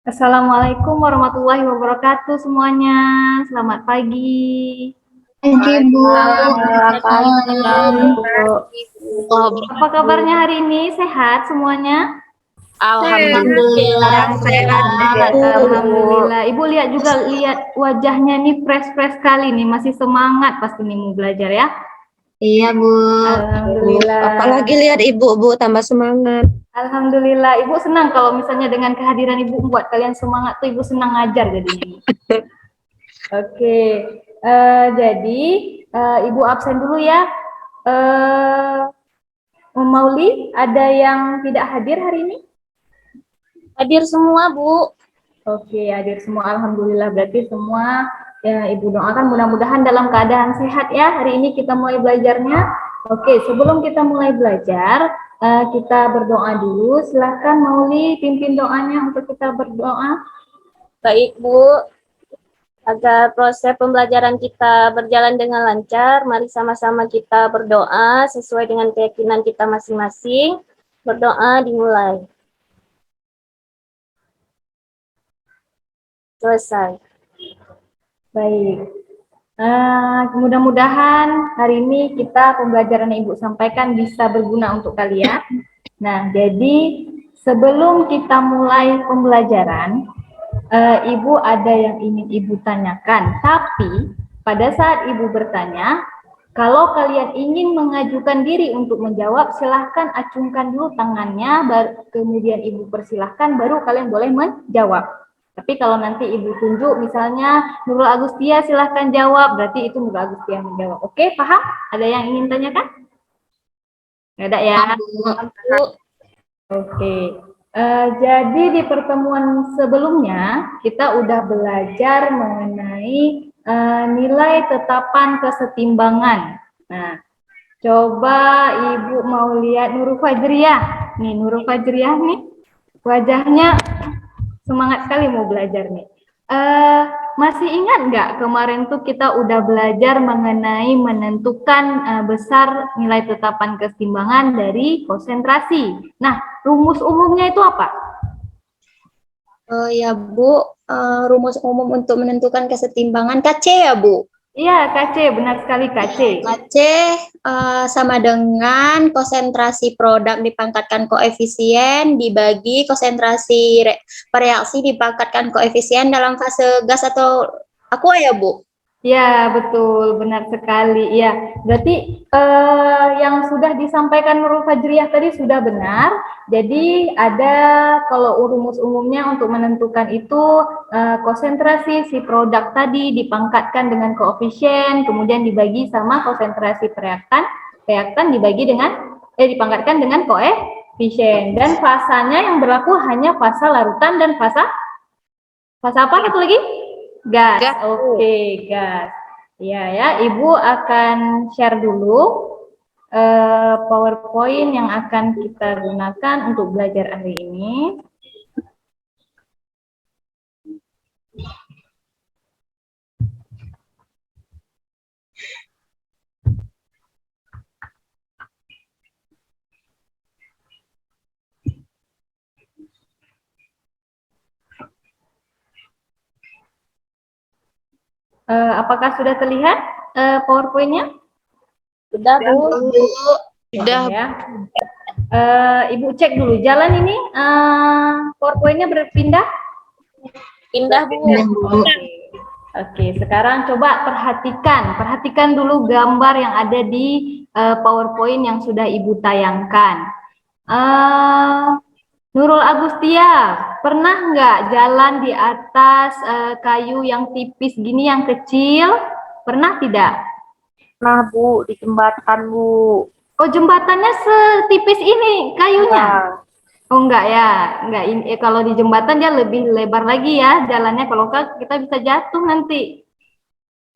Assalamualaikum warahmatullahi wabarakatuh semuanya. Selamat pagi. Thank you, Bu. Selamat pagi, Bu. Oh, Apa kabarnya hari ini? Sehat semuanya? Alhamdulillah sehat, Sehat, Bu. alhamdulillah. Ibu lihat juga, lihat wajahnya nih fresh-fresh sekali nih, masih semangat pasti nih mau belajar ya. Iya, Bu. Alhamdulillah. Apalagi lihat Ibu, Bu, tambah semangat. Alhamdulillah. Ibu senang kalau misalnya dengan kehadiran Ibu membuat kalian semangat tuh Ibu senang ngajar jadinya nih. Oke, jadi Ibu absen dulu ya. Mauli, ada yang tidak hadir hari ini? Hadir semua, Bu. Oke, hadir semua. Alhamdulillah, berarti semua ya, Ibu doakan mudah-mudahan dalam keadaan sehat ya. Hari ini kita mulai belajarnya. Oke, sebelum kita mulai belajar, kita berdoa dulu. Silahkan Mauli pimpin doanya untuk kita berdoa. Baik, Bu. Agar proses pembelajaran kita berjalan dengan lancar, mari sama-sama kita berdoa sesuai dengan keyakinan kita masing-masing. Berdoa dimulai. Selesai. Baik. Mudah-mudahan hari ini kita pembelajaran yang Ibu sampaikan bisa berguna untuk kalian. Nah, jadi sebelum kita mulai pembelajaran, Ibu ada yang ingin Ibu tanyakan. Tapi pada saat Ibu bertanya, kalau kalian ingin mengajukan diri untuk menjawab, silahkan acungkan dulu tangannya, kemudian Ibu persilahkan, baru kalian boleh menjawab. Tapi kalau nanti Ibu tunjuk, misalnya Nurul Agustia silahkan jawab, berarti itu Nurul Agustia menjawab. Oke, paham? Ada yang ingin tanyakan? Nggak ada ya? Bu. Oke. Jadi di pertemuan sebelumnya, kita udah belajar mengenai nilai tetapan kesetimbangan. Nah, coba Ibu mau lihat Nurul Fajriah. Nih, Nurul Fajriah nih, wajahnya semangat sekali mau belajar nih. Masih ingat nggak kemarin tuh kita udah belajar mengenai menentukan besar nilai tetapan kesetimbangan dari konsentrasi. Nah, rumus umumnya itu apa? Ya, Bu. Rumus umum untuk menentukan kesetimbangan KC ya, Bu? Iya, KC, benar sekali KC. KC sama dengan konsentrasi produk dipangkatkan koefisien dibagi konsentrasi reaksi dipangkatkan koefisien dalam fase gas atau aqua ya, Bu? Ya, betul, benar sekali. Ya, berarti yang sudah disampaikan Nurul Fajriah tadi sudah benar. Jadi ada kalau rumus umumnya untuk menentukan itu konsentrasi si produk tadi dipangkatkan dengan koefisien, kemudian dibagi sama konsentrasi reaktan dibagi dengan dipangkatkan dengan koefisien. Dan fasanya yang berlaku hanya fasa larutan dan fasa apa satu lagi? Gas. Oke, gas. Ya, Ibu akan share dulu PowerPoint yang akan kita gunakan untuk belajar hari ini. Apakah sudah terlihat PowerPoint-nya? Sudah, Bu. Sudah. Ya. Ibu cek dulu, jalan ini PowerPoint-nya berpindah? Pindah, Bu. Oke, sekarang coba perhatikan dulu gambar yang ada di PowerPoint yang sudah Ibu tayangkan. Nurul Agustia, pernah nggak jalan di atas kayu yang tipis gini, yang kecil? Pernah tidak? Nah, Bu, di jembatan, Bu. Oh, jembatannya setipis ini kayunya? Oh, enggak ya, enggak ini. Kalau di jembatan dia lebih lebar lagi ya jalannya. Kalau enggak kita bisa jatuh nanti.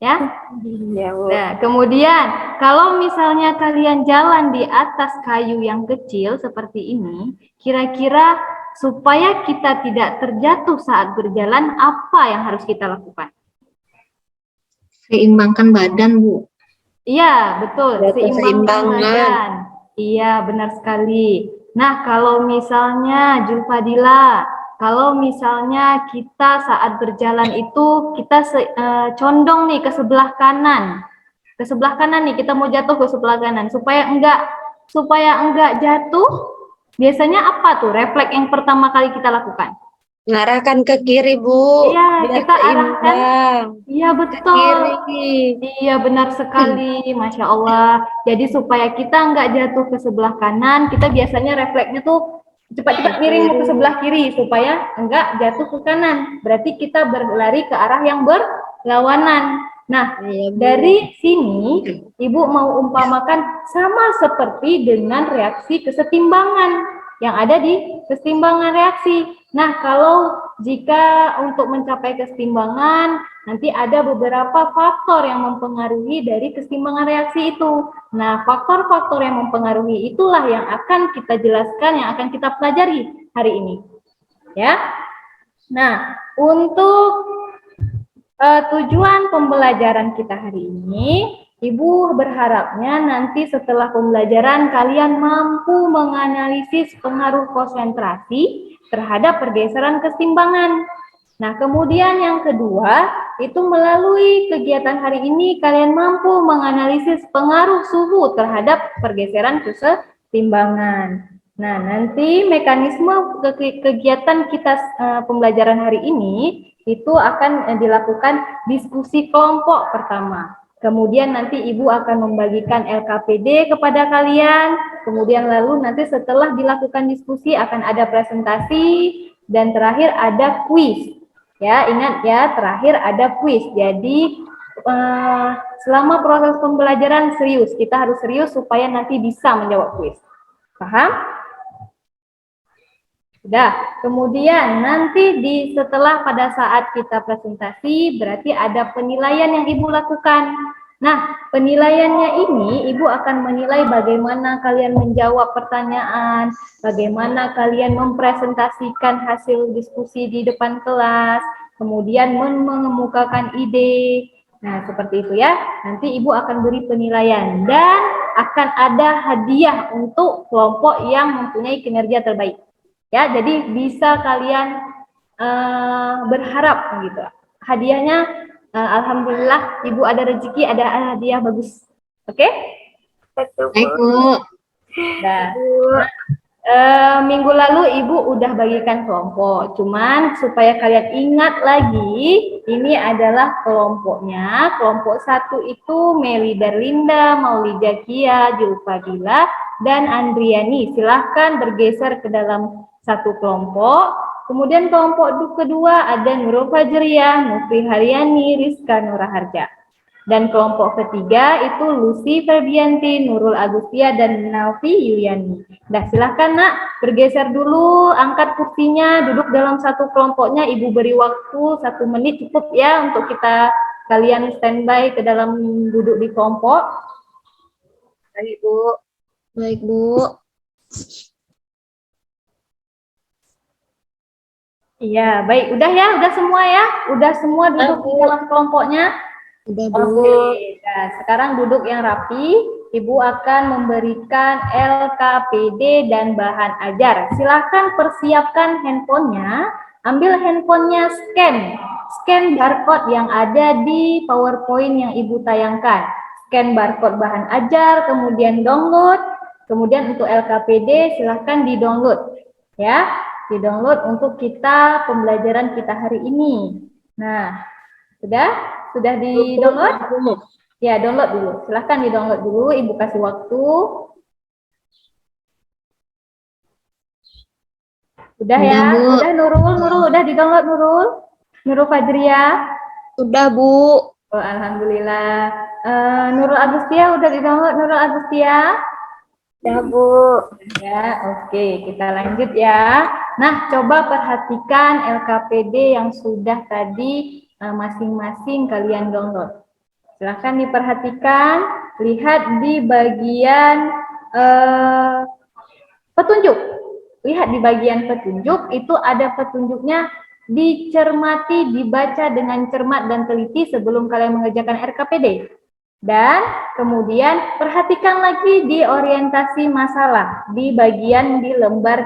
Ya. Nah, kemudian kalau misalnya kalian jalan di atas kayu yang kecil seperti ini, kira-kira supaya kita tidak terjatuh saat berjalan, apa yang harus kita lakukan? Seimbangkan badan, Bu. Iya, betul. Seimbangkan badan. Iya, benar sekali. Nah, kalau misalnya Julfadila, kalau misalnya kita saat berjalan itu kita condong nih ke sebelah kanan. Ke sebelah kanan nih, kita mau jatuh ke sebelah kanan supaya enggak jatuh. Biasanya apa tuh refleks yang pertama kali kita lakukan? Mengarahkan ke kiri, Bu. Iya, Biar kita arahkan. seimbang. Iya, Ke betul. kiri. Iya, benar sekali. Masya Allah. Jadi supaya kita nggak jatuh ke sebelah kanan, kita biasanya refleksnya tuh cepat-cepat miring ke sebelah kiri supaya enggak jatuh ke kanan. Berarti kita berlari ke arah yang berlawanan. Nah, Iya, Bu. dari sini Ibu mau umpamakan sama seperti dengan reaksi kesetimbangan yang ada di kesetimbangan reaksi. Nah, kalau jika untuk mencapai kesetimbangan, nanti ada beberapa faktor yang mempengaruhi dari kesetimbangan reaksi itu. Nah, faktor-faktor yang mempengaruhi itulah yang akan kita jelaskan, yang akan kita pelajari hari ini. Ya. Nah, untuk tujuan pembelajaran kita hari ini, Ibu berharapnya nanti setelah pembelajaran kalian mampu menganalisis pengaruh konsentrasi terhadap pergeseran kesetimbangan. Nah, kemudian yang kedua, itu melalui kegiatan hari ini kalian mampu menganalisis pengaruh suhu terhadap pergeseran kesetimbangan. Nah, nanti mekanisme kegiatan kita pembelajaran hari ini itu akan dilakukan diskusi kelompok pertama. Kemudian nanti Ibu akan membagikan LKPD kepada kalian. Kemudian lalu nanti setelah dilakukan diskusi akan ada presentasi dan terakhir ada kuis. Ya, ingat ya, terakhir ada kuis. Jadi selama proses pembelajaran serius, kita harus serius supaya nanti bisa menjawab kuis. Paham? Sudah. Kemudian nanti setelah pada saat kita presentasi berarti ada penilaian yang Ibu lakukan. Nah, penilaiannya ini Ibu akan menilai bagaimana kalian menjawab pertanyaan, bagaimana kalian mempresentasikan hasil diskusi di depan kelas, kemudian mengemukakan ide. Nah, seperti itu ya. Nanti Ibu akan beri penilaian dan akan ada hadiah untuk kelompok yang mempunyai kinerja terbaik. Ya, jadi bisa kalian berharap gitu. Hadiahnya, alhamdulillah, Ibu ada rezeki, ada hadiah bagus. Oke? Baik, Bu. Nah, minggu lalu Ibu udah bagikan kelompok. Cuman supaya kalian ingat lagi, ini adalah kelompoknya. Kelompok 1 itu Meli Darlinda, Maulida Kia, Julfadila, dan Andriani. Silahkan bergeser ke dalam satu kelompok. Kemudian kelompok kedua ada Nurul Fajriyah, Mufri Haryani, Rizka Nuraharja. Dan kelompok ketiga itu Lucy Ferbianti, Nurul Agustia, dan Nafi Yuliani. Nah, silahkan nak bergeser dulu, angkat kursinya, duduk dalam satu kelompoknya. Ibu beri waktu 1 menit cukup ya untuk kalian standby ke dalam duduk di kelompok. Baik, Bu. Baik, Bu. Iya, baik. Udah ya, udah semua ya? Udah semua duduk di dalam kelompoknya? Udah, Bu. Oke, nah, sekarang duduk yang rapi. Ibu akan memberikan LKPD dan bahan ajar. Silahkan persiapkan handphonenya. Ambil handphonenya, scan barcode yang ada di PowerPoint yang Ibu tayangkan. Scan barcode bahan ajar, kemudian download. Kemudian untuk LKPD silahkan di-download. Ya, di-download untuk kita pembelajaran kita hari ini. Nah, sudah di-download? Ya, download dulu. Silahkan di-download dulu. Ibu kasih waktu. Udah ya? Udah Nurul udah di-download Nurul Fajriyah? Udah, Bu. Oh, alhamdulillah. Nurul Agustia udah di-download Nurul Agustia? Ya, Bu. Ya, oke. Kita lanjut ya. Nah, coba perhatikan LKPD yang sudah tadi masing-masing kalian download. Silahkan diperhatikan, lihat di bagian petunjuk. Lihat di bagian petunjuk, itu ada petunjuknya dicermati, dibaca dengan cermat dan teliti sebelum kalian mengerjakan RKPD. Dan kemudian perhatikan lagi di orientasi masalah, di bagian di lembar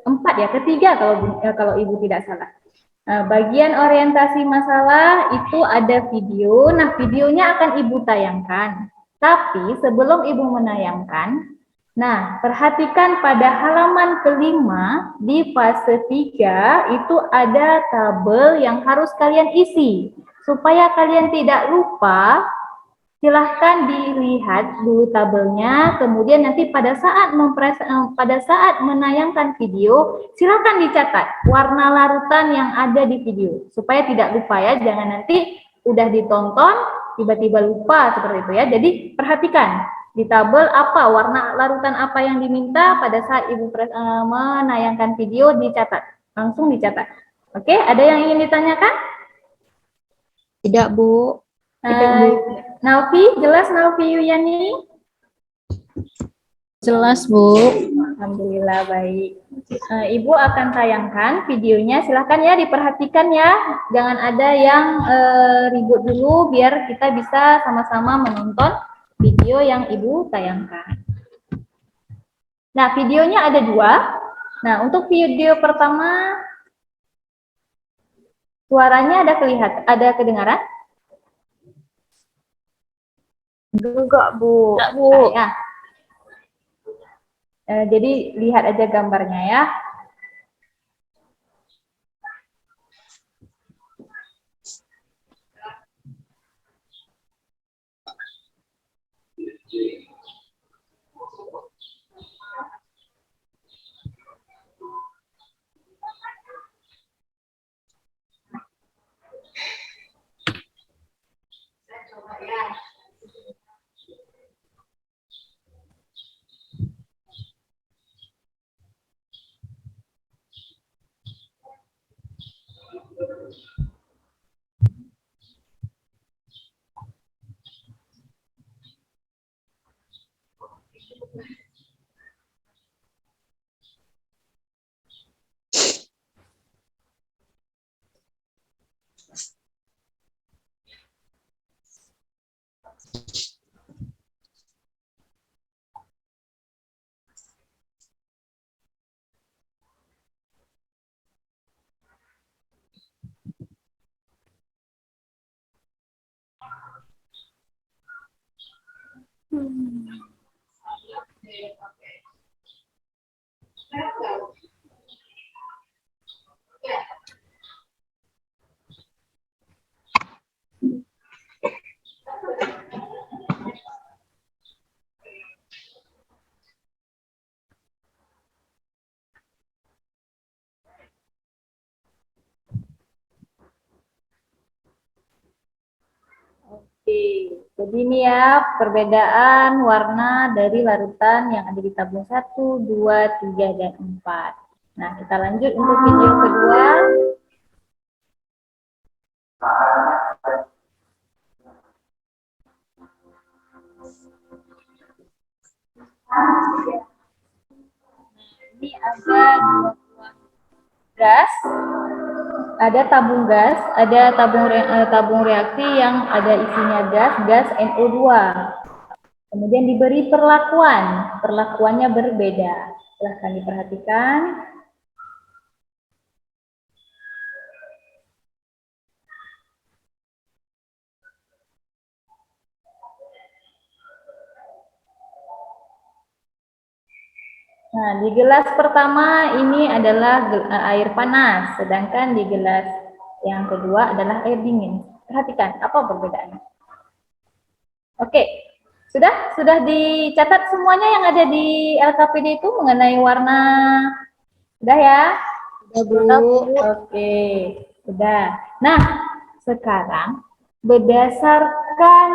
4 ya, ketiga kalau Ibu tidak salah. Bagian orientasi masalah itu ada video. Nah, videonya akan Ibu tayangkan. Tapi sebelum Ibu menayangkan, nah, perhatikan pada halaman kelima di fase 3 itu ada tabel yang harus kalian isi. Supaya kalian tidak lupa, silahkan dilihat dulu tabelnya, kemudian nanti pada saat menayangkan video, silahkan dicatat warna larutan yang ada di video, supaya tidak lupa ya, jangan nanti udah ditonton, tiba-tiba lupa seperti itu ya. Jadi perhatikan di tabel apa, warna larutan apa yang diminta pada saat Ibu menayangkan video, dicatat, langsung dicatat. Oke, ada yang ingin ditanyakan? Tidak, Bu. Nalvi, jelas Nalvi Yuyani? Jelas, Bu. Alhamdulillah, baik. Ibu akan tayangkan videonya, silahkan ya diperhatikan ya. Jangan ada yang ribut dulu, biar kita bisa sama-sama menonton video yang Ibu tayangkan. Nah, videonya ada 2. Nah, untuk video pertama, suaranya ada kedengaran? Enggak, Bu. Enggak, Bu. Ya. Jadi lihat aja gambarnya ya. Oke, jadi ini ya perbedaan warna dari larutan yang ada di tabung 1, 2, 3, dan 4. Nah, kita lanjut untuk video kedua. Ini ada 2 buah gas. Ada tabung gas, ada tabung reaksi yang ada isinya gas NO2. Kemudian diberi perlakuannya berbeda. Silahkan diperhatikan. Nah, di gelas pertama ini adalah air panas, sedangkan di gelas yang kedua adalah air dingin. Perhatikan, apa perbedaannya? Oke, sudah dicatat semuanya yang ada di LKPD itu mengenai warna? Sudah ya? Sudah, Bu. Oke, sudah. Nah, sekarang berdasarkan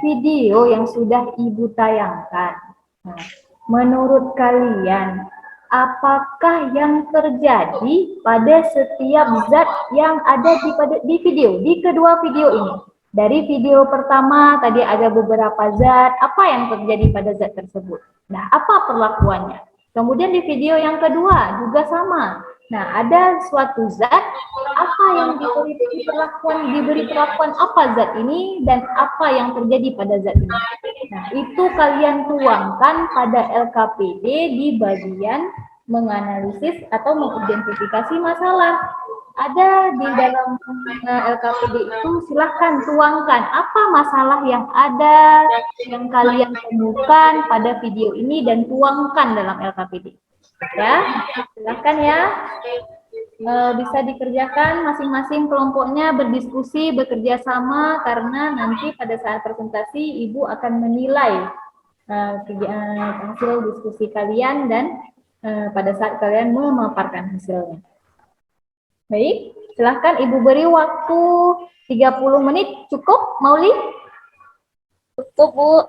video yang sudah Ibu tayangkan, nah, menurut kalian, apakah yang terjadi pada setiap zat yang ada di video, di kedua video ini? Dari video pertama tadi ada beberapa zat, apa yang terjadi pada zat tersebut? Nah, apa perlakuannya? Kemudian di video yang kedua juga sama. Nah, ada suatu zat, apa yang diberi perlakuan apa zat ini dan apa yang terjadi pada zat ini. Nah, itu kalian tuangkan pada LKPD di bagian menganalisis atau mengidentifikasi masalah. Ada di dalam LKPD itu, silahkan tuangkan apa masalah yang ada yang kalian temukan pada video ini dan tuangkan dalam LKPD. Ya, silahkan ya. Bisa dikerjakan masing-masing kelompoknya berdiskusi, bekerja sama, karena nanti pada saat presentasi Ibu akan menilai hasil diskusi kalian dan pada saat kalian memaparkan hasilnya. Baik, silahkan Ibu beri waktu 30 menit, cukup Mauli? Cukup, Bu.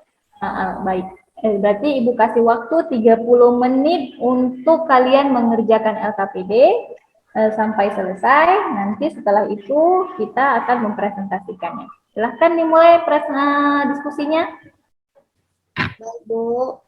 Baik, berarti Ibu kasih waktu 30 menit untuk kalian mengerjakan LKPD sampai selesai. Nanti setelah itu kita akan mempresentasikannya. Silahkan dimulai diskusinya. Baik, Bu.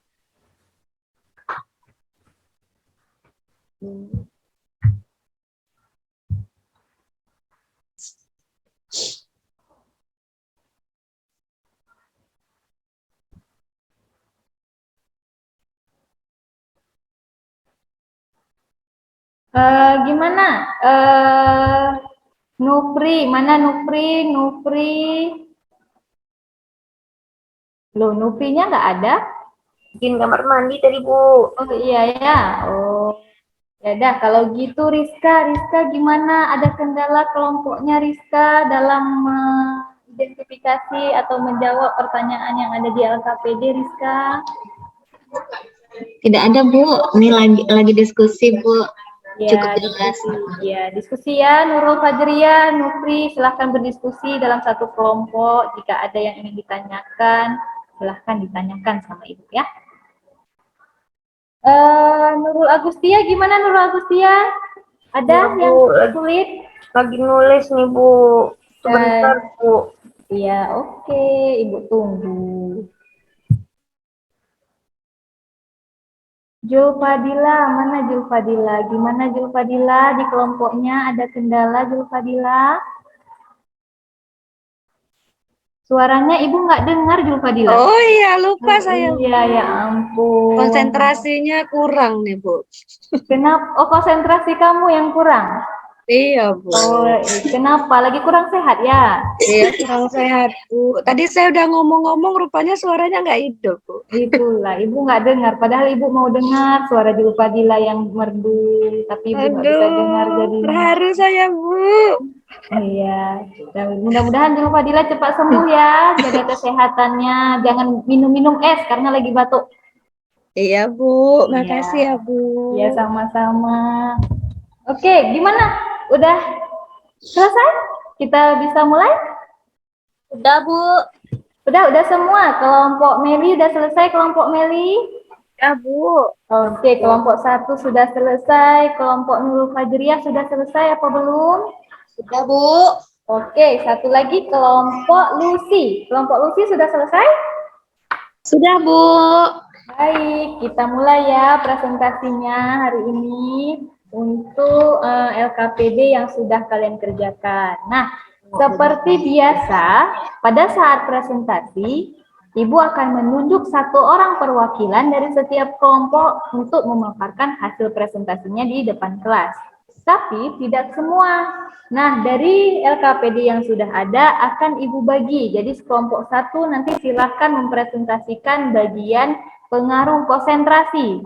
Gimana? Nupri, mana Nupri? Loh, Nuprinya nggak ada? Bikin kamar mandi tadi, Bu. Oh iya ya. Oh, ya dah. Kalau gitu Rizka gimana? Ada kendala kelompoknya Rizka dalam identifikasi atau menjawab pertanyaan yang ada di LKPD, Rizka? Tidak ada, Bu. Ini lagi diskusi, Bu. Cukup jelas. Diskusi ya, Nurul Fajria, Nupri, silahkan berdiskusi dalam satu kelompok. Jika ada yang ingin ditanyakan, silahkan ditanyakan sama Ibu ya. Nurul Agustia, gimana Nurul Agustia? Ada yang sulit? Lagi nulis nih, Bu. Sebentar, Bu. Iya, oke. Ibu tunggu. Julfadila, mana Julfadila? Gimana Julfadila? Di kelompoknya ada kendala Julfadila? Suaranya Ibu nggak dengar Julfadila. Oh iya, lupa saya. Iya, ya ampun. Konsentrasinya kurang nih, Bu. Kenapa? Oh, konsentrasi kamu yang kurang? Iya, Bu. Oh, kenapa? Lagi kurang sehat ya? Iya, kurang sehat, Bu. Tadi saya udah ngomong-ngomong, rupanya suaranya nggak hidup, Bu. Itulah, Ibu nggak dengar. Padahal Ibu mau dengar suara Julfadila yang merdu, tapi Ibu nggak bisa dengar jadinya. Terharu saya, Bu. Iya, mudah-mudahan Julfadila cepat sembuh ya, jaga kesehatannya, jangan minum-minum es karena lagi batuk. Iya, Bu. Iya. Makasih ya, Bu. Iya, sama-sama. Oke, gimana? Udah selesai? Kita bisa mulai? Udah, Bu. Udah semua. Kelompok Meli udah selesai, kelompok Meli? Udah, Bu. Oke, kelompok 1 sudah selesai, kelompok Nurul Fajriah sudah selesai apa belum? Sudah, Bu. Oke, satu lagi kelompok Lucy. Kelompok Lucy sudah selesai? Sudah, Bu. Baik, kita mulai ya presentasinya hari ini untuk LKPD yang sudah kalian kerjakan. Nah, seperti biasa, pada saat presentasi, Ibu akan menunjuk satu orang perwakilan dari setiap kelompok untuk memaparkan hasil presentasinya di depan kelas. Tapi tidak semua. Nah, dari LKPD yang sudah ada akan Ibu bagi. Jadi kelompok 1 nanti silahkan mempresentasikan bagian pengaruh konsentrasi.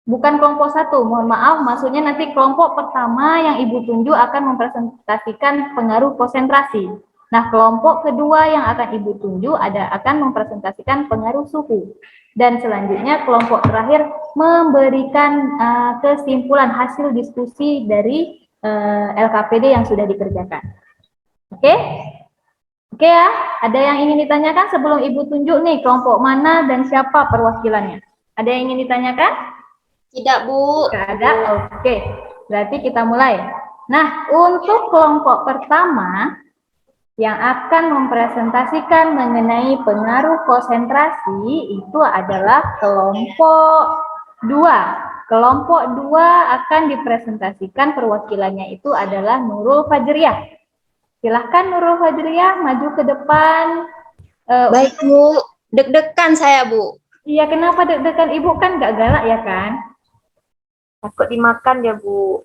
Bukan kelompok 1, mohon maaf, maksudnya nanti kelompok pertama yang Ibu tunjuk akan mempresentasikan pengaruh konsentrasi. Nah, kelompok kedua yang akan Ibu tunjuk akan mempresentasikan pengaruh suhu. Dan selanjutnya kelompok terakhir memberikan kesimpulan hasil diskusi dari LKPD yang sudah dikerjakan. Oke? Oke ya, ada yang ingin ditanyakan sebelum Ibu tunjuk nih kelompok mana dan siapa perwakilannya? Ada yang ingin ditanyakan? Tidak, Bu. Tidak ada? Oke, berarti kita mulai. Nah, untuk kelompok pertama yang akan mempresentasikan mengenai pengaruh konsentrasi itu adalah kelompok 2. Kelompok 2 akan dipresentasikan perwakilannya itu adalah Nurul Fajriah. Silahkan Nurul Fajriah maju ke depan. Baik, Bu. Deg-degan saya, Bu. Iya, kenapa deg-degan? Ibu kan nggak galak ya kan? Takut dimakan ya, Bu.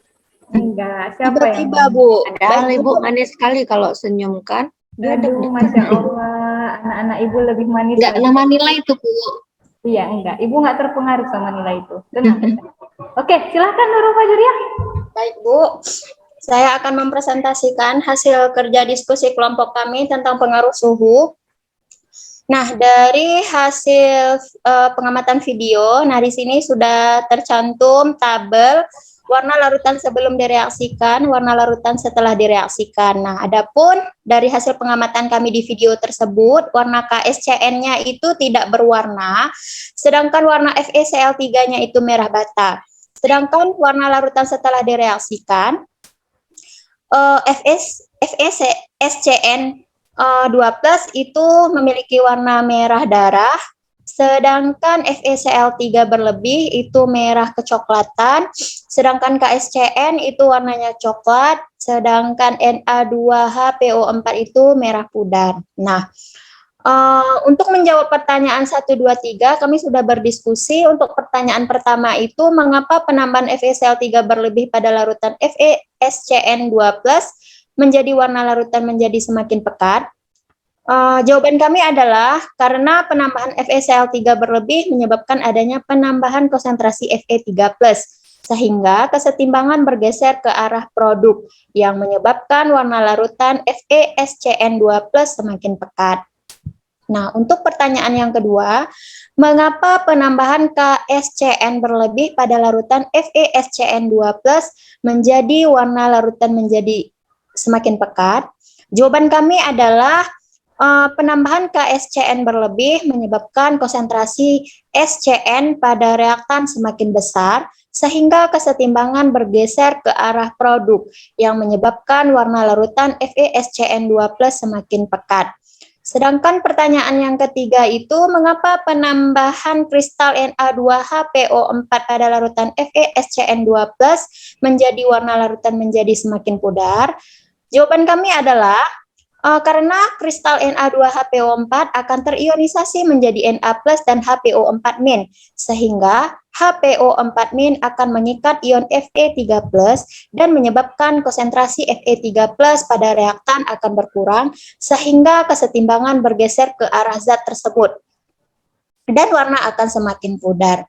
Enggak, siapa yang Tiba-tiba, mau? Bu. Padahal Baik, Ibu Bu. manis sekali kalau senyum kan. Gledek Aduh, deh. Masya Allah, anak-anak ibu lebih manis Nggak lagi. nama nilai itu Bu. Iya, enggak. Ibu nggak terpengaruh sama nilai itu. Tenang. Oke, silahkan Nurul Fajriah. Baik, Bu. Saya akan mempresentasikan hasil kerja diskusi kelompok kami tentang pengaruh suhu. Nah, dari hasil pengamatan video, nah di sini sudah tercantum tabel warna larutan sebelum direaksikan, warna larutan setelah direaksikan. Nah, adapun dari hasil pengamatan kami di video tersebut, warna KSCN-nya itu tidak berwarna, sedangkan warna FeCl3-nya itu merah bata. Sedangkan warna larutan setelah direaksikan, FeSCN 2+ itu memiliki warna merah darah, sedangkan FeCl3 berlebih itu merah kecoklatan, sedangkan KSCN itu warnanya coklat, sedangkan Na2HPO4 itu merah pudar. Nah, untuk menjawab pertanyaan 1, 2, 3, kami sudah berdiskusi. Untuk pertanyaan pertama itu, mengapa penambahan FeCl3 berlebih pada larutan FeSCN2+ menjadi warna larutan menjadi semakin pekat? Jawaban kami adalah karena penambahan FeCl3 berlebih menyebabkan adanya penambahan konsentrasi Fe3+, sehingga kesetimbangan bergeser ke arah produk yang menyebabkan warna larutan FeSCN2+ semakin pekat. Nah, untuk pertanyaan yang kedua, mengapa penambahan KSCN berlebih pada larutan FeSCN2+ menjadi warna larutan menjadi semakin pekat? Jawaban kami adalah penambahan KSCN berlebih menyebabkan konsentrasi SCN pada reaktan semakin besar, sehingga kesetimbangan bergeser ke arah produk yang menyebabkan warna larutan FeSCN2+ semakin pekat. Sedangkan pertanyaan yang ketiga itu, mengapa penambahan kristal Na2HPO4 pada larutan FeSCN2+ menjadi warna larutan menjadi semakin pudar? Jawaban kami adalah karena kristal Na2HPO4 akan terionisasi menjadi Na+ dan HPO4-, sehingga HPO4- akan mengikat ion Fe3+ dan menyebabkan konsentrasi Fe3+ pada reaktan akan berkurang, sehingga kesetimbangan bergeser ke arah zat tersebut, dan warna akan semakin pudar.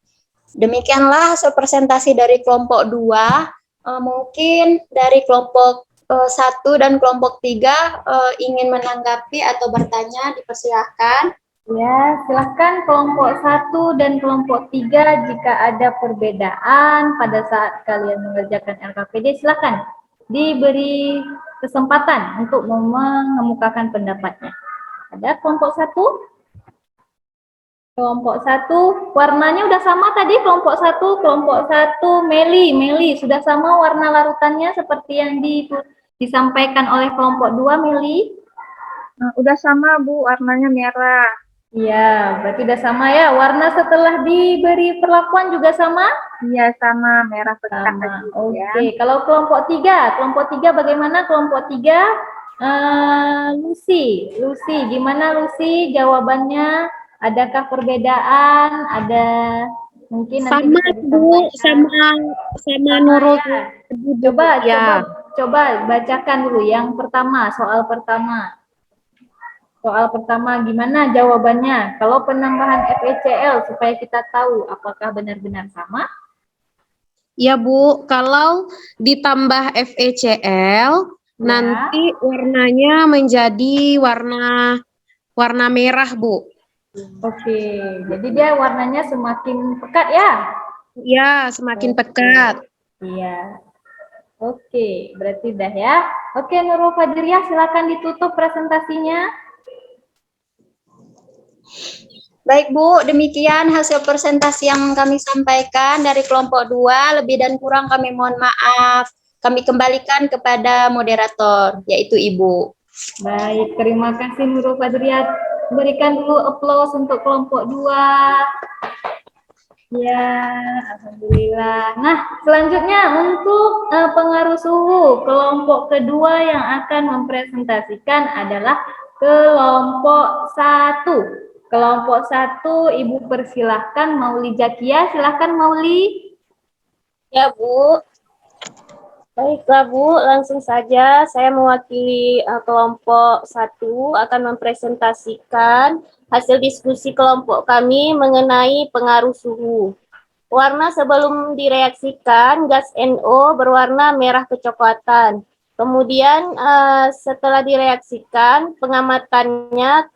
Demikianlah hasil presentasi dari kelompok 2. Mungkin dari kelompok 1 dan kelompok 3 ingin menanggapi atau bertanya, dipersilahkan. Ya, silahkan kelompok 1 dan kelompok 3 jika ada perbedaan pada saat kalian mengerjakan LKPD, silahkan diberi kesempatan untuk mengemukakan pendapatnya. Ada kelompok 1? Kelompok 1, warnanya udah sama tadi kelompok 1, Meli, sudah sama warna larutannya seperti yang disampaikan oleh kelompok 2, Meli? Nah, udah sama, Bu, warnanya merah. Iya, berarti udah sama ya. Warna setelah diberi perlakuan juga sama? Iya, sama, merah pekat Sama. tadi, Oke, kalau kelompok 3 bagaimana kelompok 3? Lucy, gimana Lucy jawabannya? Adakah perbedaan? Ada mungkin nanti Sama bisa Bu, disampaikan. sama Nurul Ya. tadi, Bu. Coba bacakan dulu yang pertama, soal pertama. Soal pertama gimana jawabannya? Kalau penambahan FeCl supaya kita tahu apakah benar-benar sama? Ya Bu, kalau ditambah FeCl nanti warnanya menjadi warna merah Bu. Oke, jadi dia warnanya semakin pekat ya? Ya, semakin pekat. Iya. Oke, berarti udah ya. Oke, Nurul Fajriah, silakan ditutup presentasinya. Baik Bu, demikian hasil presentasi yang kami sampaikan dari kelompok 2. Lebih dan kurang kami mohon maaf. Kami kembalikan kepada moderator, yaitu Ibu. Baik, terima kasih Nurul Fajriah. Berikan dulu aplaus untuk kelompok 2. Ya, alhamdulillah. Nah, selanjutnya untuk pengaruh suhu, kelompok kedua yang akan mempresentasikan adalah kelompok 1. Kelompok 1, Ibu persilahkan Mauli Jakia, silahkan Mauli. Ya, Bu. Baiklah, Bu. Langsung saja saya mewakili kelompok 1 akan mempresentasikan hasil diskusi kelompok kami mengenai pengaruh suhu. Warna sebelum direaksikan, gas NO berwarna merah kecoklatan. Kemudian setelah direaksikan, pengamatannya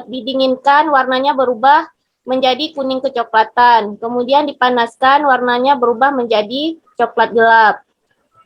didinginkan, warnanya berubah menjadi kuning kecoklatan. Kemudian dipanaskan, warnanya berubah menjadi coklat gelap.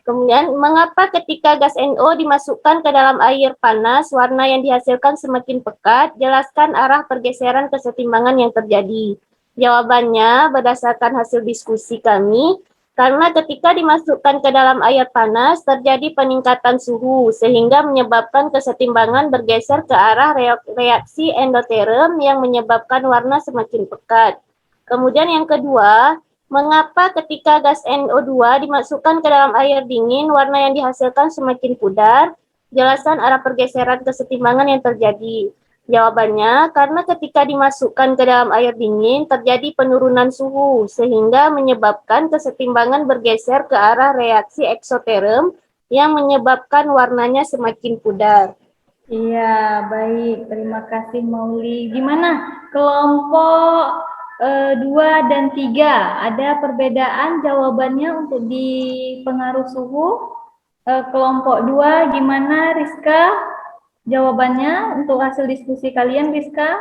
Kemudian, mengapa ketika gas NO dimasukkan ke dalam air panas, warna yang dihasilkan semakin pekat? Jelaskan arah pergeseran kesetimbangan yang terjadi. Jawabannya, berdasarkan hasil diskusi kami, karena ketika dimasukkan ke dalam air panas, terjadi peningkatan suhu, sehingga menyebabkan kesetimbangan bergeser ke arah reaksi endoterm yang menyebabkan warna semakin pekat. Kemudian yang kedua, mengapa ketika gas NO2 dimasukkan ke dalam air dingin, warna yang dihasilkan semakin pudar? Jelaskan arah pergeseran kesetimbangan yang terjadi. Jawabannya, karena ketika dimasukkan ke dalam air dingin, terjadi penurunan suhu, sehingga menyebabkan kesetimbangan bergeser ke arah reaksi eksoterm yang menyebabkan warnanya semakin pudar. Iya, baik. Terima kasih, Mauli. Gimana kelompok 2 dan 3? Ada perbedaan jawabannya untuk di pengaruh suhu? Kelompok 2 gimana, Rizka? Jawabannya untuk hasil diskusi kalian, Rizka?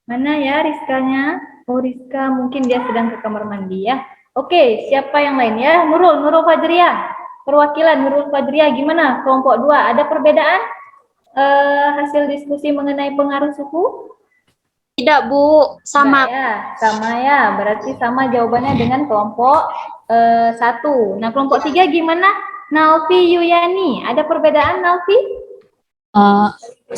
Mana ya Rizkanya? Oh, Rizka mungkin dia sedang ke kamar mandi ya. Oke, siapa yang lain ya? Nurul Fajriah. Perwakilan Nurul Fajriah, gimana? Kelompok 2, ada perbedaan hasil diskusi mengenai pengaruh suhu? Tidak, Bu. Sama. Sama ya. Berarti sama jawabannya dengan kelompok 1. Nah, kelompok 3 gimana? Nalfi Yuyani, ada perbedaan Nalfi?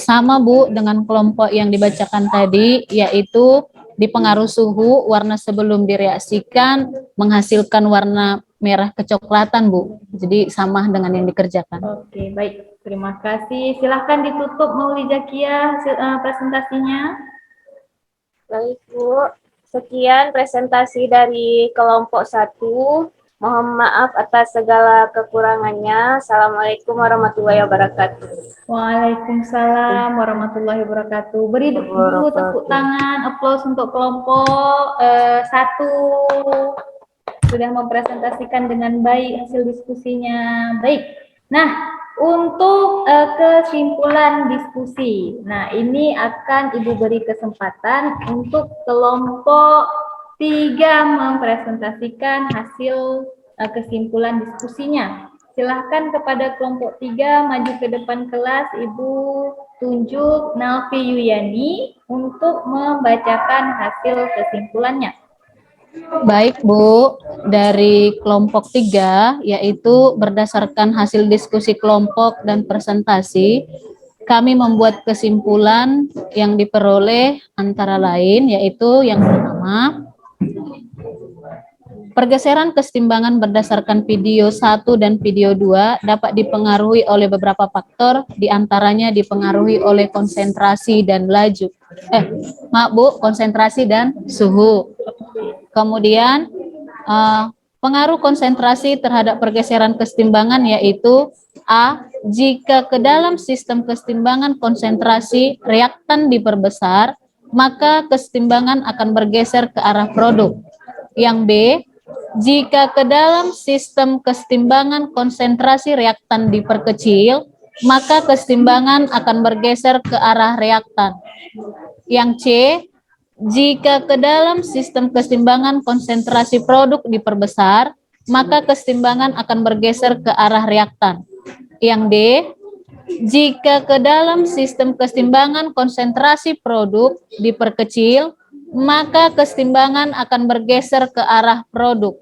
Sama Bu dengan kelompok yang dibacakan tadi, yaitu di pengaruh suhu, warna sebelum direaksikan menghasilkan warna merah kecoklatan, Bu. Jadi sama dengan yang dikerjakan. Oke, baik. Terima kasih. Silahkan ditutup Mauli Zakia presentasinya. Baik, Bu. Sekian presentasi dari kelompok 1. Mohon maaf atas segala kekurangannya. Assalamualaikum warahmatullahi wabarakatuh. Waalaikumsalam warahmatullahi wabarakatuh. Beri dulu tepuk tangan, aplaus untuk kelompok 1. Sudah mempresentasikan dengan baik hasil diskusinya. Baik. Nah, untuk kesimpulan diskusi. Nah, ini akan Ibu beri kesempatan untuk kelompok 3 mempresentasikan hasil kesimpulan diskusinya. Silahkan kepada kelompok 3 maju ke depan kelas, Ibu tunjuk Nalfi Yuyani untuk membacakan hasil kesimpulannya. Baik Bu, dari kelompok 3, yaitu berdasarkan hasil diskusi kelompok dan presentasi, kami membuat kesimpulan yang diperoleh antara lain, yaitu yang pertama, pergeseran kesetimbangan berdasarkan video 1 dan video 2 dapat dipengaruhi oleh beberapa faktor, diantaranya dipengaruhi oleh konsentrasi dan laju. Maaf Bu, konsentrasi dan suhu. Kemudian pengaruh konsentrasi terhadap pergeseran kesetimbangan yaitu A. Jika ke dalam sistem kesetimbangan konsentrasi reaktan diperbesar, maka kesetimbangan akan bergeser ke arah produk. Yang B. Jika ke dalam sistem kesetimbangan konsentrasi reaktan diperkecil, maka kesetimbangan akan bergeser ke arah reaktan. Yang C. Jika ke dalam sistem kesetimbangan konsentrasi produk diperbesar, maka kesetimbangan akan bergeser ke arah reaktan. Yang D. Jika ke dalam sistem kesetimbangan konsentrasi produk diperkecil, maka kesetimbangan akan bergeser ke arah produk.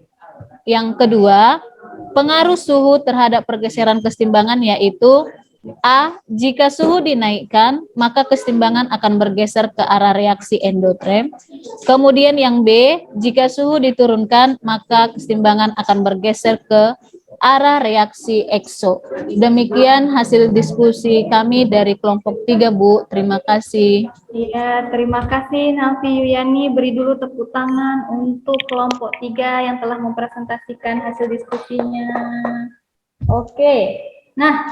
Yang kedua, pengaruh suhu terhadap pergeseran kesetimbangan yaitu A. Jika suhu dinaikkan, maka kesetimbangan akan bergeser ke arah reaksi endoterm. Kemudian yang B, jika suhu diturunkan, maka kesetimbangan akan bergeser ke arah reaksi ekso. Demikian hasil diskusi kami dari kelompok 3, Bu. Terima kasih. Iya, terima kasih Nafi Yuyani. Beri dulu tepuk tangan untuk kelompok 3 yang telah mempresentasikan hasil diskusinya. Oke, nah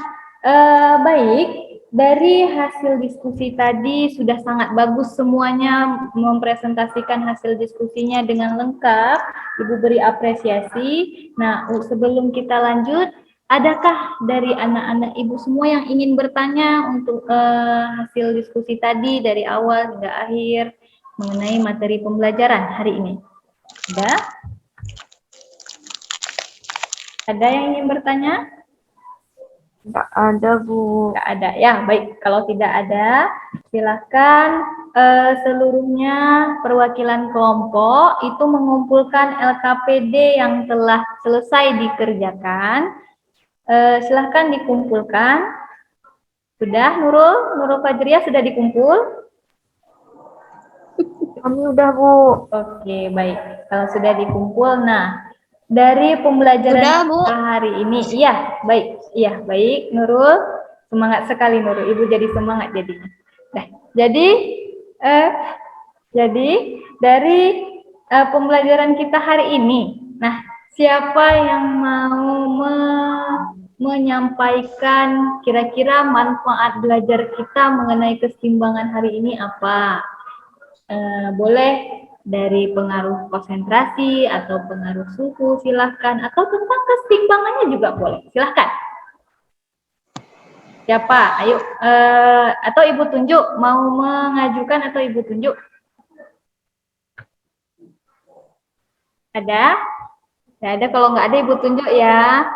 baik. Dari hasil diskusi tadi sudah sangat bagus semuanya mempresentasikan hasil diskusinya dengan lengkap. Ibu beri apresiasi. Nah, sebelum kita lanjut, adakah dari anak-anak ibu semua yang ingin bertanya untuk hasil diskusi tadi dari awal hingga akhir mengenai materi pembelajaran hari ini? Ada? Ada yang ingin bertanya? Nggak ada, Bu. Tidak ada, ya baik. Kalau tidak ada, silakan seluruhnya perwakilan kelompok itu mengumpulkan LKPD yang telah selesai dikerjakan. Silakan dikumpulkan. Sudah, Nurul Fajriah sudah dikumpul? Kami udah, Bu. Oke, baik. Kalau sudah dikumpul, nah dari pembelajaran Sudah, Bu. kita hari ini, iya baik, Nurul, semangat sekali Nurul, Ibu jadi semangat jadinya. Nah, jadi dari pembelajaran kita hari ini, nah siapa yang mau menyampaikan kira-kira manfaat belajar kita mengenai keseimbangan hari ini apa? Boleh dari pengaruh konsentrasi atau pengaruh suhu, silahkan. Atau tentang keseimbangannya juga boleh, silahkan. Siapa? Ayo, atau Ibu tunjuk, mau mengajukan atau Ibu tunjuk? Ada? Tidak ada, kalau nggak ada Ibu tunjuk ya.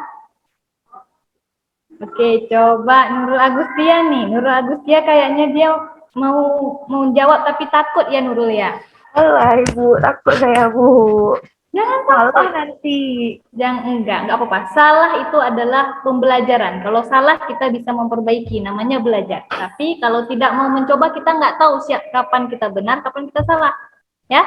Oke, coba Nurul Agustia nih. Nurul Agustia kayaknya dia mau jawab tapi takut ya Nurul ya. Alah, Ibu, takut saya, Bu. Jangan takut nanti. Enggak apa-apa. Salah itu adalah pembelajaran. Kalau salah kita bisa memperbaiki, namanya belajar. Tapi kalau tidak mau mencoba, kita nggak tahu kapan kita benar, kapan kita salah. Ya,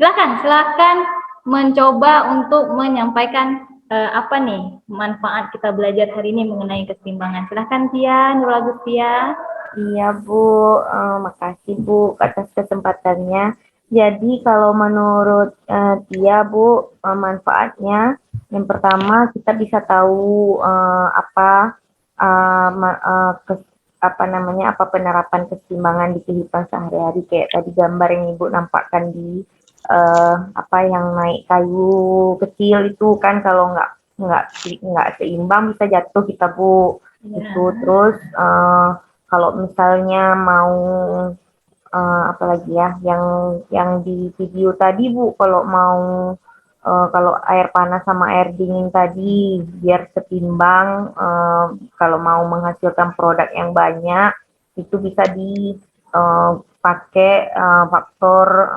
silakan mencoba untuk menyampaikan apa nih manfaat kita belajar hari ini mengenai keseimbangan. Silakan Tia, Nurul Agustia. Iya, Bu. Makasih, Bu, atas kesempatannya. Jadi kalau menurut Tia, Bu, manfaatnya yang pertama kita bisa tahu apa penerapan keseimbangan di kehidupan sehari-hari, kayak tadi gambar yang Ibu nampakkan di yang naik kayu kecil itu kan, kalau nggak seimbang bisa jatuh kita, Bu. Itu terus kalau misalnya mau apalagi ya yang di video tadi, Bu, kalau mau kalau air panas sama air dingin tadi biar setimbang, kalau mau menghasilkan produk yang banyak itu bisa dipakai faktor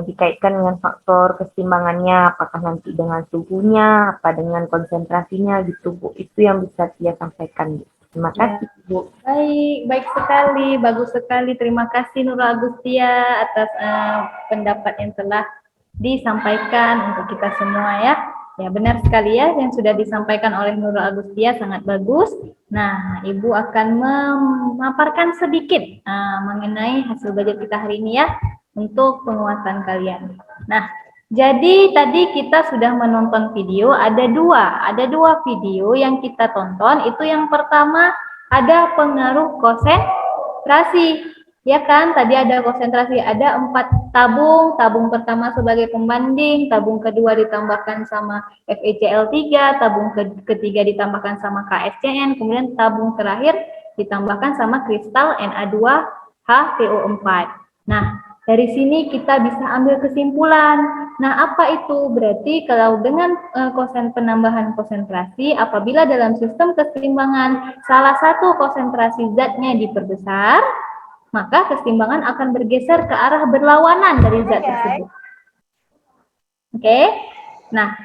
dikaitkan dengan faktor keseimbangannya, apakah nanti dengan suhunya, apa dengan konsentrasinya gitu, Bu. Itu yang bisa dia sampaikan, Bu. Terima kasih, Bu. Baik sekali, bagus sekali. Terima kasih Nurul Agustia atas pendapat yang telah disampaikan untuk kita semua ya. Ya benar sekali ya yang sudah disampaikan oleh Nurul Agustia, sangat bagus. Nah, Ibu akan memaparkan sedikit mengenai hasil belajar kita hari ini ya untuk penguatan kalian. Nah, jadi tadi kita sudah menonton video, ada dua video yang kita tonton. Itu yang pertama ada pengaruh konsentrasi, ya kan? Tadi ada konsentrasi, ada 4 tabung. Tabung pertama sebagai pembanding, tabung kedua ditambahkan sama FeCl3, tabung ketiga ditambahkan sama KSCN, kemudian tabung terakhir ditambahkan sama kristal Na2HPO4. Nah, dari sini kita bisa ambil kesimpulan. Nah, apa itu? Berarti kalau dengan penambahan konsentrasi, apabila dalam sistem keseimbangan salah satu konsentrasi zatnya diperbesar, maka keseimbangan akan bergeser ke arah berlawanan dari zat tersebut. Oke? Nah,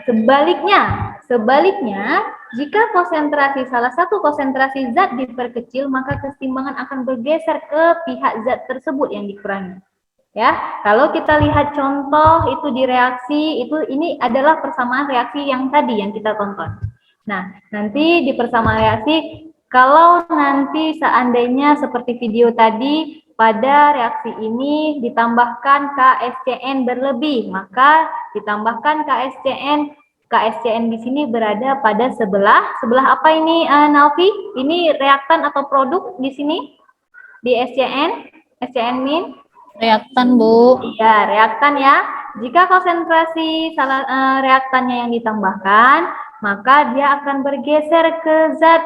sebaliknya, jika konsentrasi salah satu konsentrasi zat diperkecil, maka keseimbangan akan bergeser ke pihak zat tersebut yang dikurangi. Ya, kalau kita lihat contoh itu di reaksi, ini adalah persamaan reaksi yang tadi yang kita tonton. Nah, nanti di persamaan reaksi, kalau nanti seandainya seperti video tadi, pada reaksi ini ditambahkan KSCN berlebih, maka ditambahkan KSCN di sini berada pada sebelah apa ini, Nalfi? Ini reaktan atau produk di sini? Di SCN min? Reaktan, Bu. Iya, reaktan ya. Jika konsentrasi reaktannya yang ditambahkan, maka dia akan bergeser ke zat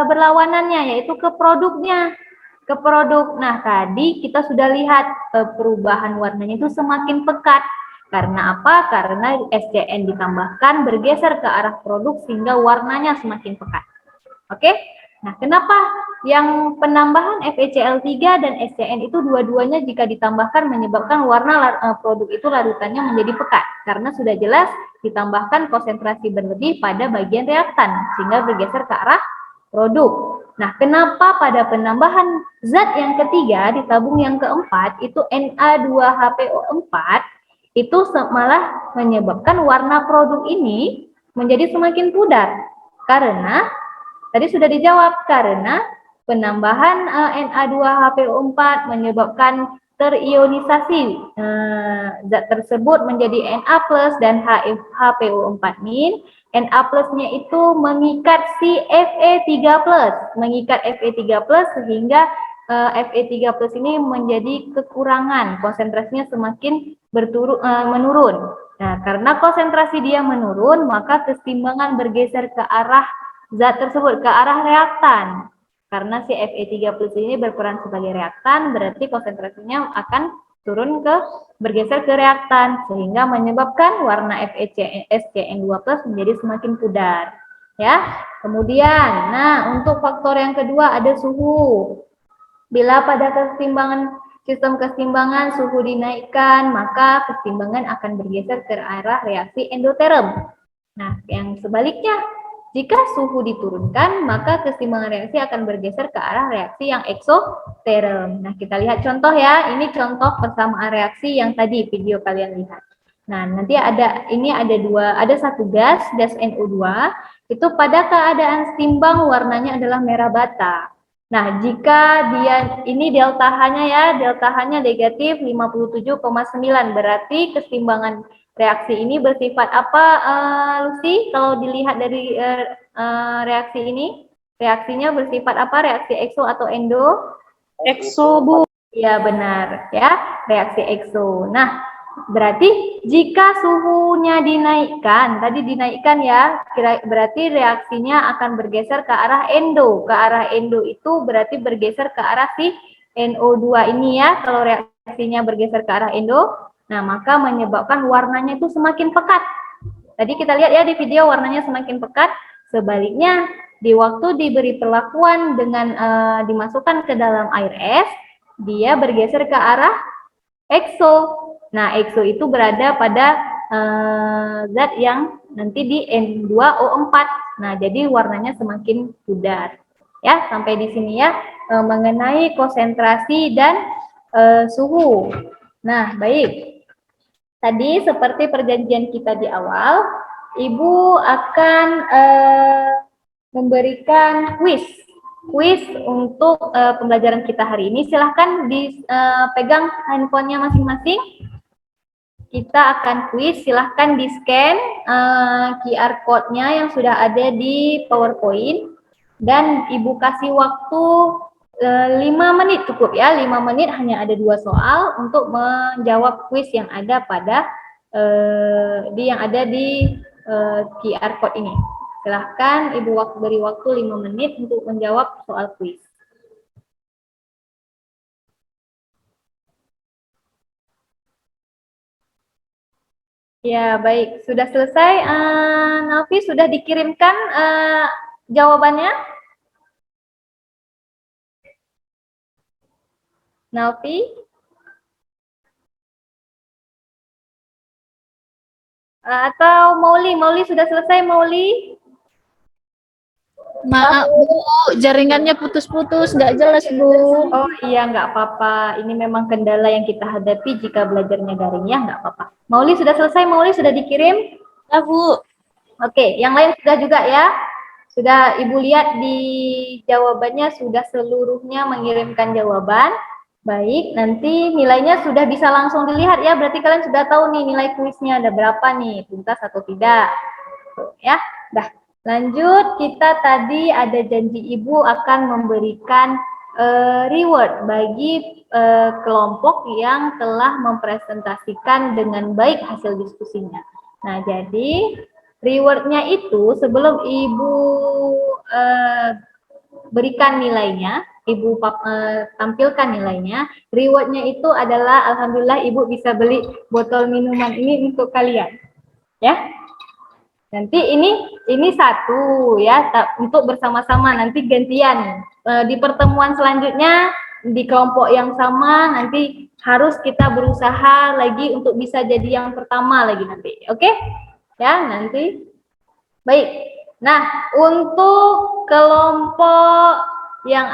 berlawanannya, yaitu ke produknya. Ke produk. Nah, tadi kita sudah lihat perubahan warnanya itu semakin pekat. Karena apa? Karena SCN ditambahkan bergeser ke arah produk sehingga warnanya semakin pekat. Oke? Nah, kenapa yang penambahan FeCl3 dan SCN itu dua-duanya jika ditambahkan menyebabkan warna produk itu larutannya menjadi pekat? Karena sudah jelas ditambahkan konsentrasi berlebih pada bagian reaktan sehingga bergeser ke arah produk. Nah, kenapa pada penambahan zat yang ketiga di tabung yang keempat itu Na2HPO4 itu malah menyebabkan warna produk ini menjadi semakin pudar? Karena tadi sudah dijawab, karena penambahan Na2HPO4 menyebabkan terionisasi zat tersebut menjadi Na+ dan HPO4-. Na plusnya itu mengikat si Fe3+, mengikat Fe3+, sehingga Fe3+ ini menjadi kekurangan, konsentrasinya semakin menurun. Nah, karena konsentrasi dia menurun, maka keseimbangan bergeser ke arah zat tersebut, ke arah reaktan. Karena si Fe3+ ini berperan sebagai reaktan, berarti konsentrasinya akan turun bergeser ke reaktan sehingga menyebabkan warna SCN2+ menjadi semakin pudar. Ya. Kemudian, nah untuk faktor yang kedua ada suhu. Bila pada sistem keseimbangan suhu dinaikkan, maka keseimbangan akan bergeser ke arah reaksi endoterm. Nah, yang sebaliknya, jika suhu diturunkan, maka keseimbangan reaksi akan bergeser ke arah reaksi yang eksoterm. Nah, kita lihat contoh ya. Ini contoh persamaan reaksi yang tadi video kalian lihat. Nah, nanti ada satu gas NO2, itu pada keadaan seimbang warnanya adalah merah bata. Nah, jika ini delta H-nya ya, delta H-nya negatif 57,9, berarti keseimbangan reaksi ini bersifat apa, Lucy? Kalau dilihat dari reaksi ini, reaksinya bersifat apa? Reaksi ekso atau endo? Ekso, Bu. Ya, benar ya, reaksi ekso. Nah, berarti jika suhunya dinaikkan, tadi dinaikkan ya, berarti reaksinya akan bergeser ke arah endo. Ke arah endo itu berarti bergeser ke arah si NO2 ini ya, kalau reaksinya bergeser ke arah endo. Nah, maka menyebabkan warnanya itu semakin pekat. Tadi kita lihat ya di video warnanya semakin pekat. Sebaliknya, di waktu diberi perlakuan dengan dimasukkan ke dalam air es, dia bergeser ke arah ekso. Nah, ekso itu berada pada zat yang nanti di N2O4. Nah, jadi warnanya semakin pudar. Ya, sampai di sini ya mengenai konsentrasi dan suhu. Nah, baik. Tadi seperti perjanjian kita di awal, Ibu akan memberikan kuis untuk pembelajaran kita hari ini. Silahkan dipegang handphonenya masing-masing. Kita akan kuis, silahkan di-scan QR code-nya yang sudah ada di PowerPoint. Dan Ibu kasih waktu 5 menit cukup ya, 5 menit hanya ada 2 soal untuk menjawab kuis yang ada pada QR code ini. Silahkan Ibu beri waktu 5 menit untuk menjawab soal kuis. Ya, baik. Sudah selesai, Nalfi, sudah dikirimkan jawabannya? Nalfi? Atau Mauli sudah selesai, Mauli? Maaf, Bu, jaringannya putus-putus, nggak jelas, Bu. Oh iya, nggak apa-apa. Ini memang kendala yang kita hadapi jika belajarnya daring, ya nggak apa-apa. Mauli sudah selesai, Mauli sudah dikirim? Ya, Bu. Oke, yang lain sudah juga ya? sudah Ibu lihat di jawabannya sudah seluruhnya mengirimkan jawaban. Baik, nanti nilainya sudah bisa langsung dilihat ya. Berarti kalian sudah tahu nih nilai kuisnya ada berapa nih, tuntas atau tidak. Tuh, ya, dah. Lanjut, kita tadi ada janji Ibu akan memberikan reward bagi kelompok yang telah mempresentasikan dengan baik hasil diskusinya. Nah, jadi rewardnya itu sebelum Ibu berikan nilainya, Ibu tampilkan nilainya, rewardnya itu adalah alhamdulillah Ibu bisa beli botol minuman ini untuk kalian. Ya. Nanti ini satu ya, untuk bersama-sama, nanti gantian. Di pertemuan selanjutnya di kelompok yang sama nanti harus kita berusaha lagi untuk bisa jadi yang pertama lagi nanti. Oke? Ya, nanti. Baik. Nah, untuk kelompok yang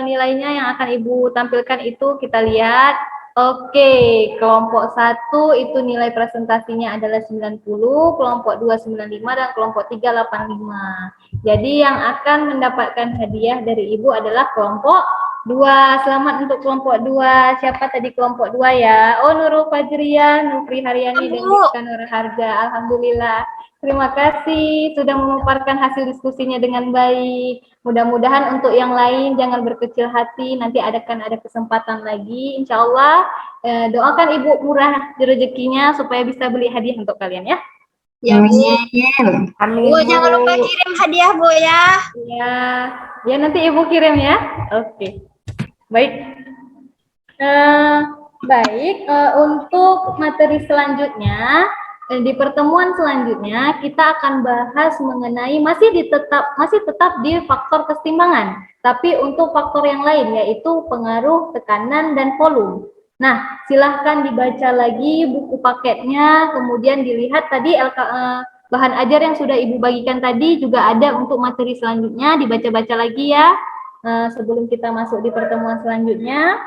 nilainya yang akan Ibu tampilkan itu kita lihat. Oke, kelompok 1 itu nilai presentasinya adalah 90, kelompok 2 95 dan kelompok 3 85. Jadi yang akan mendapatkan hadiah dari Ibu adalah kelompok 2. Selamat untuk kelompok 2. Siapa tadi kelompok 2 ya? Oh, Nurul Fajriah, Nufri Haryani dan Rizka Nurharja. Alhamdulillah. Terima kasih sudah memaparkan hasil diskusinya dengan baik. Mudah-mudahan untuk yang lain jangan berkecil hati, nanti ada kesempatan lagi. Insya Allah doakan Ibu murah rezekinya supaya bisa beli hadiah untuk kalian ya. Ya, Bu. Amin. Bu, jangan lupa kirim hadiah, Bu ya. Ya nanti Ibu kirim ya. Oke. Baik. Untuk materi selanjutnya, di pertemuan selanjutnya kita akan bahas mengenai masih tetap di faktor kesetimbangan, tapi untuk faktor yang lain yaitu pengaruh, tekanan, dan volume. Nah, silahkan dibaca lagi buku paketnya, kemudian dilihat tadi bahan ajar yang sudah Ibu bagikan tadi juga ada untuk materi selanjutnya, dibaca-baca lagi ya sebelum kita masuk di pertemuan selanjutnya.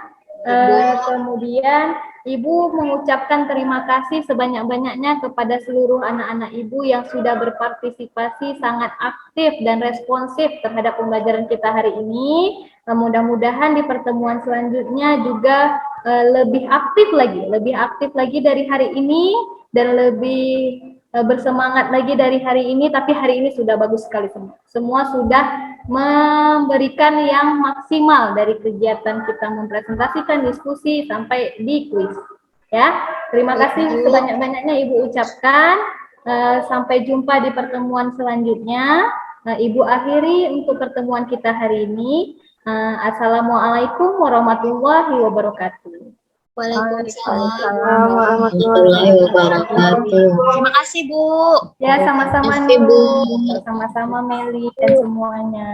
Kemudian Ibu mengucapkan terima kasih sebanyak-banyaknya kepada seluruh anak-anak Ibu yang sudah berpartisipasi sangat aktif dan responsif terhadap pembelajaran kita hari ini. Mudah-mudahan di pertemuan selanjutnya juga lebih aktif lagi dari hari ini dan lebih bersemangat lagi dari hari ini, tapi hari ini sudah bagus sekali semua. Semua sudah memberikan yang maksimal dari kegiatan kita mempresentasikan diskusi sampai di kuis. Ya, terima kasih sebanyak-banyaknya Ibu ucapkan. Sampai jumpa di pertemuan selanjutnya. Ibu akhiri untuk pertemuan kita hari ini. Assalamualaikum warahmatullahi wabarakatuh. Waalaikumsalam warahmatullahi wabarakatuh. Terima kasih, Bu. Ya, sama-sama Terima kasih, Bu. Sama-sama Meli dan semuanya.